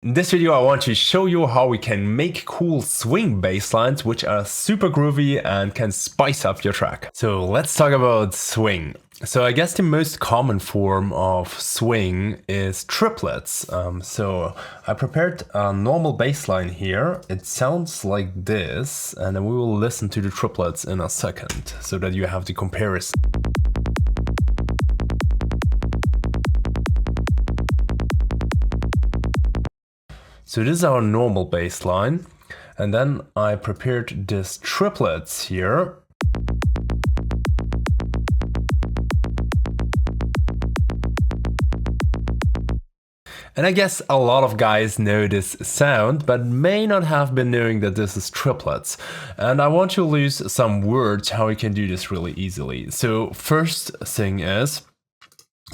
In this video I want to show you how we can make cool swing bass lines which are super groovy and can spice up your track. So let's talk about swing. So I guess the most common form of swing is triplets. So I prepared a normal bass line here. It sounds like this, and then we will listen to the triplets in a second so that you have the comparison. So this is our normal bass line, and then I prepared this triplets here. And I guess a lot of guys know this sound, but may not have been knowing that this is triplets. And I want to use some words how we can do this really easily. So first thing is,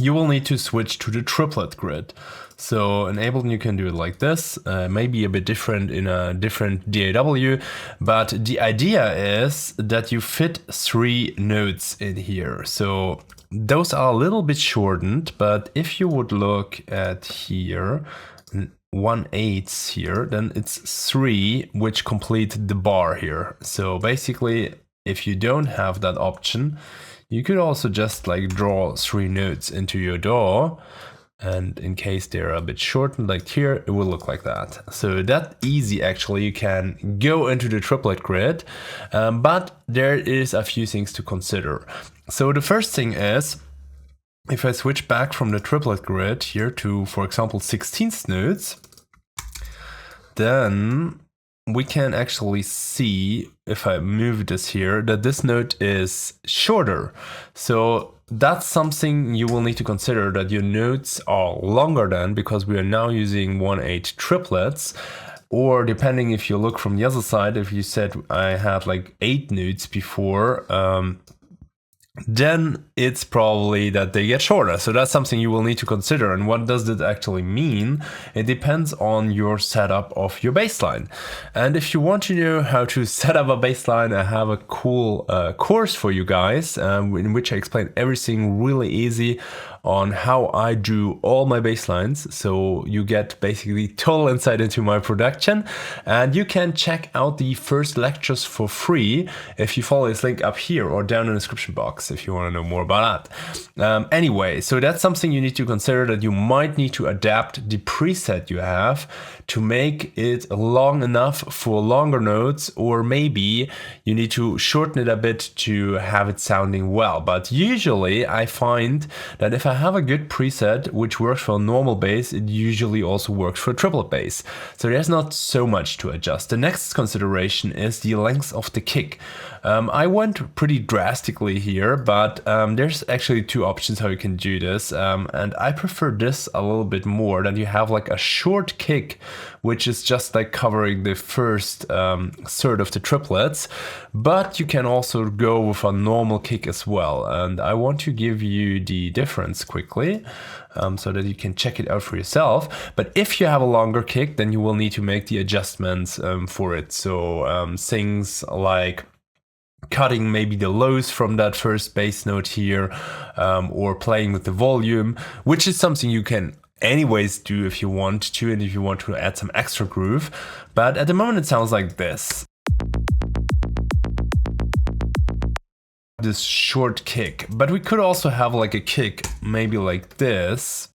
you will need to switch to the triplet grid. So in Ableton you can do it like this, maybe a bit different in a different DAW, but the idea is that you fit 3 notes in here. So those are a little bit shortened, but if you would look at here, 1/8 here, then it's 3 which complete the bar here. So basically, if you don't have that option, you could also just like draw 3 notes into your DAW, and in case they're a bit shortened like here, it will look like that. So that easy actually, you can go into the triplet grid, but there is a few things to consider. So the first thing is, if I switch back from the triplet grid here to, for example, 16th notes, then we can actually see, if I move this here, that this note is shorter. So that's something you will need to consider, that your notes are longer then, because we are now using 1/8 triplets. Or depending if you look from the other side, if you said I had like 8 notes before, then it's probably that they get shorter. So that's something you will need to consider. And what does that actually mean? It depends on your setup of your bassline. And if you want to know how to set up a bassline, I have a cool course for you guys in which I explain everything really easy on how I do all my basslines. So you get basically total insight into my production, and you can check out the first lectures for free if you follow this link up here or down in the description box if you want to know more about that. Anyway, so that's something you need to consider, that you might need to adapt the preset you have to make it long enough for longer notes, or maybe you need to shorten it a bit to have it sounding well. But usually I find that if I have a good preset which works for a normal bass, it usually also works for a triplet bass. So there's not so much to adjust. The next consideration is the length of the kick. I went pretty drastically here, but there's actually 2 options how you can do this, and I prefer this a little bit more, that you have like a short kick which is just like covering the first third of the triplets, but you can also go with a normal kick as well. And I want to give you the difference quickly so that you can check it out for yourself. But if you have a longer kick, then you will need to make the adjustments for it. So things like cutting maybe the lows from that first bass note here, or playing with the volume, which is something you can anyways do if you want to, and if you want to add some extra groove. But at the moment it sounds like this. This short kick, but we could also have like a kick maybe like this.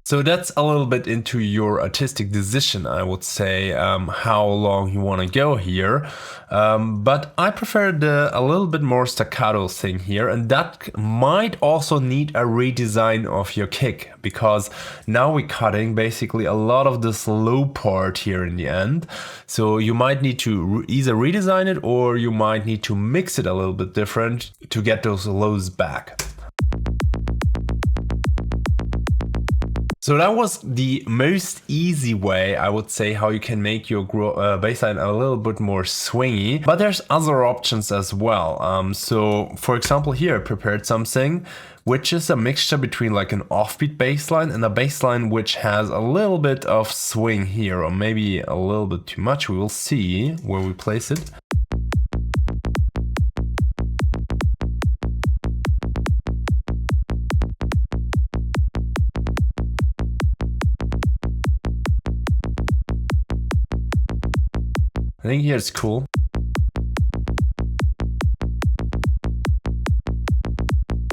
So that's a little bit into your artistic decision, I would say, how long you want to go here. But I prefer a little bit more staccato thing here, and that might also need a redesign of your kick, because now we're cutting basically a lot of this low part here in the end. So you might need to either redesign it, or you might need to mix it a little bit different to get those lows back. So that was the most easy way, I would say, how you can make your bassline a little bit more swingy. But there's other options as well. So for example, here I prepared something which is a mixture between like an offbeat bassline and a bassline which has a little bit of swing here, or maybe a little bit too much. We will see where we place it. I think here it's cool.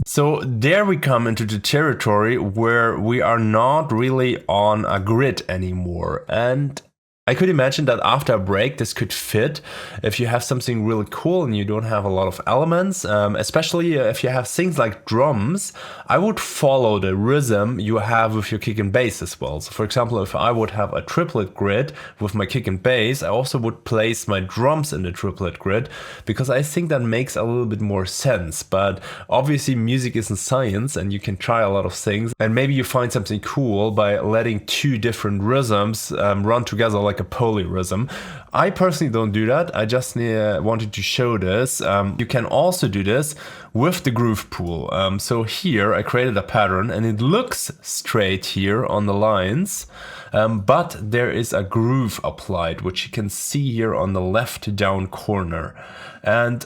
So there we come into the territory where we are not really on a grid anymore. And I could imagine that after a break, this could fit if you have something really cool and you don't have a lot of elements, especially if you have things like drums. I would follow the rhythm you have with your kick and bass as well. So for example, if I would have a triplet grid with my kick and bass, I also would place my drums in the triplet grid because I think that makes a little bit more sense. But obviously music isn't science and you can try a lot of things, and maybe you find something cool by letting two different rhythms run together like a polyrhythm. I personally don't do that. I just wanted to show this. You can also do this with the groove pool. So here I created a pattern and it looks straight here on the lines, but there is a groove applied, which you can see here on the left down corner. And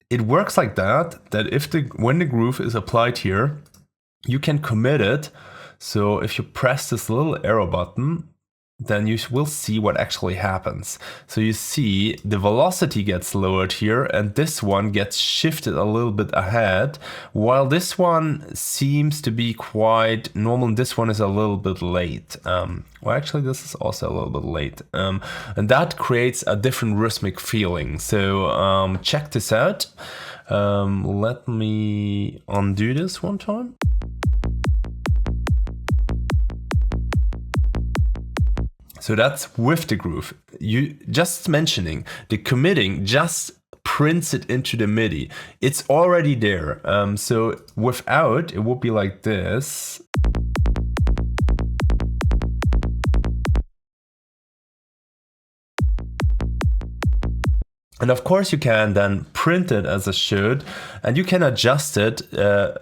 it works like that if when the groove is applied here, you can commit it. So if you press this little arrow button, then you will see what actually happens. So you see the velocity gets lowered here and this one gets shifted a little bit ahead, while this one seems to be quite normal and this one is a little bit late. Well, actually this is also a little bit late. And that creates a different rhythmic feeling. So check this out. Let me undo this one time. So that's with the groove. You just mentioning the committing just prints it into the MIDI. It's already there. So without, it would be like this. And of course you can then print it as a should, and you can adjust it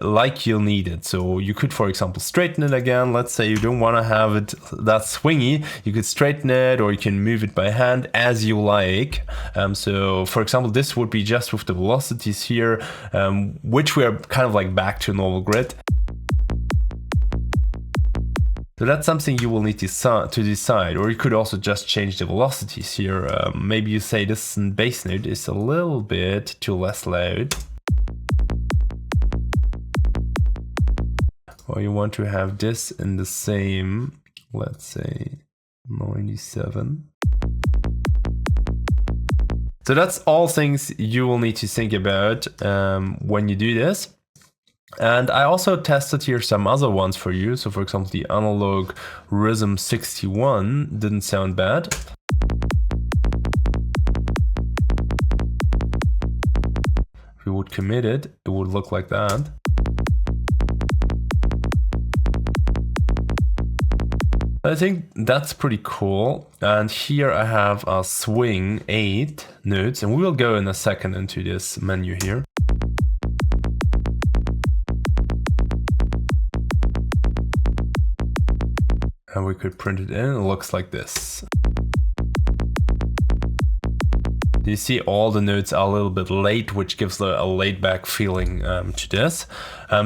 like you'll need it. So you could, for example, straighten it again. Let's say you don't want to have it that swingy. You could straighten it, or you can move it by hand as you like. So for example, this would be just with the velocities here, which we are kind of like back to normal grid. So that's something you will need to decide, or you could also just change the velocities here. Maybe you say this bass note is a little bit too less loud. Or you want to have this in the same, let's say 97. So that's all things you will need to think about when you do this. And I also tested here some other ones for you. So for example, the analog rhythm 61 didn't sound bad. If we would commit it, it would look like that. I think that's pretty cool. And here I have a swing 8 notes, and we will go in a second into this menu here. And we could print it in, it looks like this. You see all the notes are a little bit late, which gives a laid back feeling to this.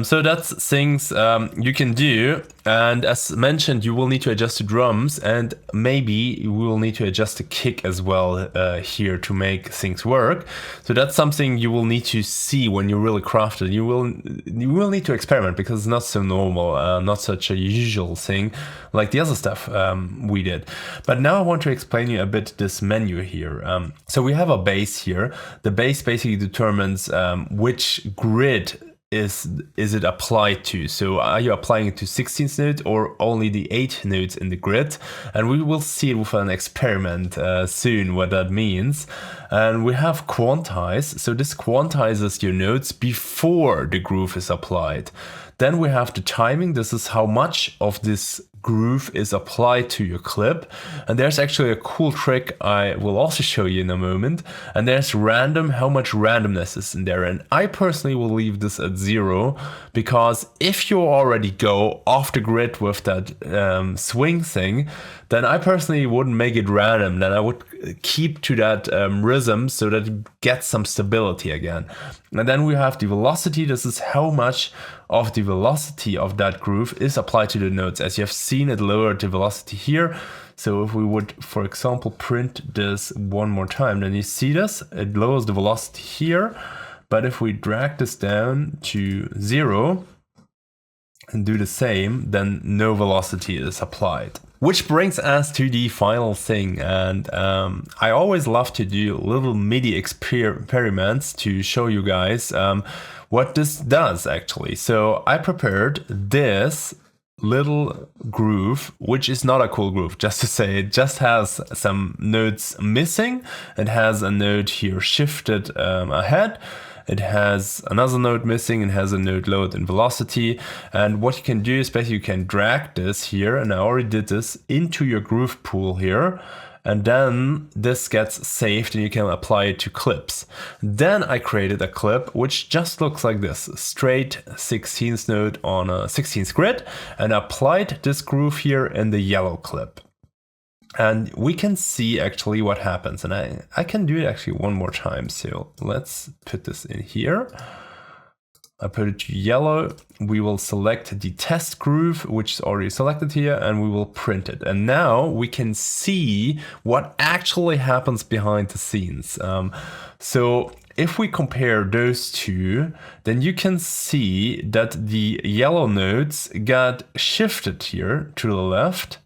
So that's things you can do. And as mentioned, you will need to adjust the drums, and maybe you will need to adjust the kick as well here to make things work. So that's something you will need to see when you really craft it. You will need to experiment because it's not so normal, not such a usual thing like the other stuff we did. But now I want to explain you a bit this menu here. So we have a bass here. The bass basically determines which grid is it applied to. So are you applying it to 16th note or only the 8 notes in the grid? And we will see it with an experiment soon what that means. And we have quantize. So this quantizes your notes before the groove is applied. Then we have the timing. This is how much of this groove is applied to your clip. And there's actually a cool trick I will also show you in a moment. And there's random, how much randomness is in there. And I personally will leave this at 0 because if you already go off the grid with that swing thing, then I personally wouldn't make it random. Then I would keep to that rhythm so that it gets some stability again. And then we have the velocity. This is how much of the velocity of that groove is applied to the notes. As you have seen, it lowered the velocity here. So if we would, for example, print this one more time, then you see this, it lowers the velocity here. But if we drag this down to 0 and do the same, then no velocity is applied. Which brings us to the final thing, and I always love to do little MIDI experiments to show you guys what this does actually. So I prepared this little groove, which is not a cool groove, just to say. It just has some notes missing. It has a note here shifted ahead. It has another note missing, and has a note lowered in velocity. And what you can do is basically you can drag this here, and I already did this, into your groove pool here. And then this gets saved and you can apply it to clips. Then I created a clip which just looks like this, straight 16th note on a 16th grid, and applied this groove here in the yellow clip. And we can see actually what happens. And I can do it actually one more time. So let's put this in here. I put it to yellow. We will select the test groove, which is already selected here, and we will print it. And now we can see what actually happens behind the scenes. So if we compare those two, then you can see that the yellow notes got shifted here to the left.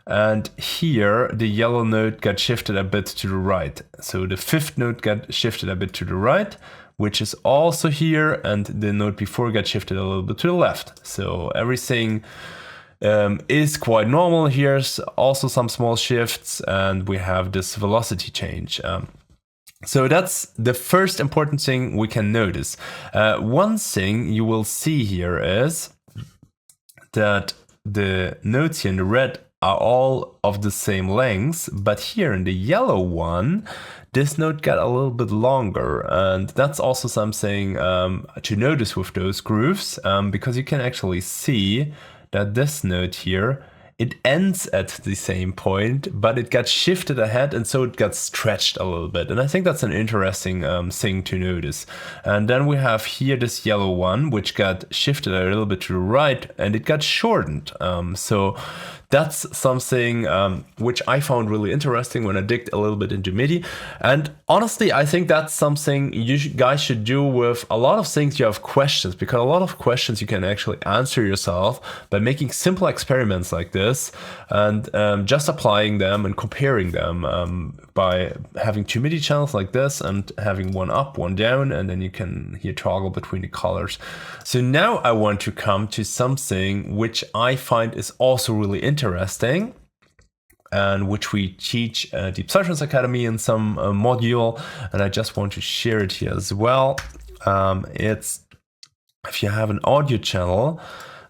And here the yellow note got shifted a bit to the right. So the 5th note got shifted a bit to the right, which is also here, and the note before got shifted a little bit to the left. So everything is quite normal. Here's also some small shifts, and we have this velocity change. So that's the first important thing we can notice. One thing you will see here is that the notes here in the red are all of the same length, but here in the yellow one, this note got a little bit longer, and that's also something to notice with those grooves, because you can actually see that this note here, it ends at the same point, but it got shifted ahead, and so it got stretched a little bit. And I think that's an interesting thing to notice. And then we have here this yellow one, which got shifted a little bit to the right, and it got shortened. So that's something which I found really interesting when I digged a little bit into MIDI. And honestly, I think that's something you guys should do with a lot of things you have questions, because a lot of questions you can actually answer yourself by making simple experiments like this, and just applying them and comparing them by having 2 MIDI channels like this and having one up, one down, and then you can here toggle between the colors. So now I want to come to something which I find is also really interesting, and which we teach at the Psytrance Academy in some module, and I just want to share it here as well. It's if you have an audio channel,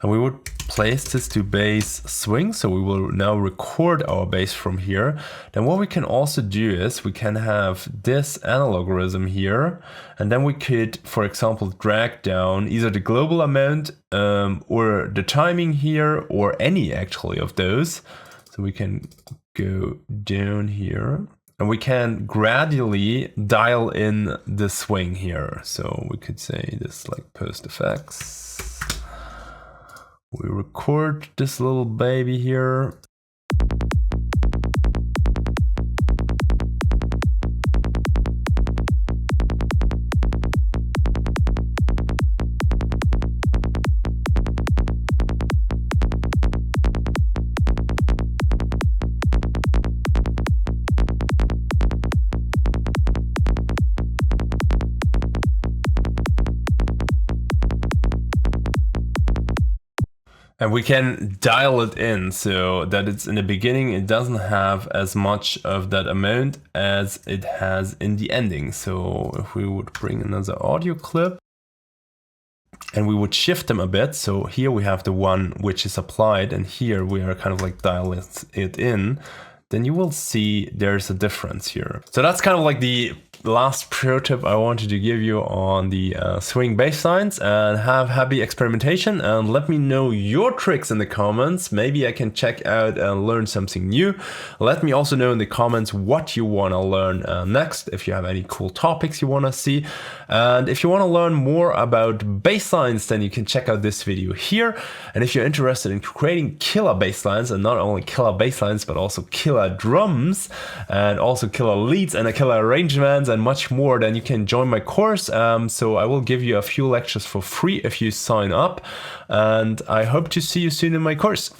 and we would place this to bass swing, so we will now record our bass from here. Then what we can also do is we can have this analog rhythm here, and then we could, for example, drag down either the global amount or the timing here, or any actually of those. So we can go down here, and we can gradually dial in the swing here. So we could say this like post effects. We record this little baby here. And we can dial it in so that it's in the beginning, it doesn't have as much of that amount as it has in the ending. So if we would bring another audio clip and we would shift them a bit. So here we have the one which is applied, and here we are kind of like dialing it in. Then you will see there's a difference here. So that's kind of like the last pro tip I wanted to give you on the swing bass lines, and have happy experimentation, and let me know your tricks in the comments. Maybe I can check out and learn something new. Let me also know in the comments what you want to learn next, if you have any cool topics you want to see. And if you want to learn more about bass lines, then you can check out this video here. And if you're interested in creating killer bass lines, and not only killer bass lines but also killer drums and also killer leads and a killer arrangements and much more, then you can join my course. So I will give you a few lectures for free if you sign up, and I hope to see you soon in my course.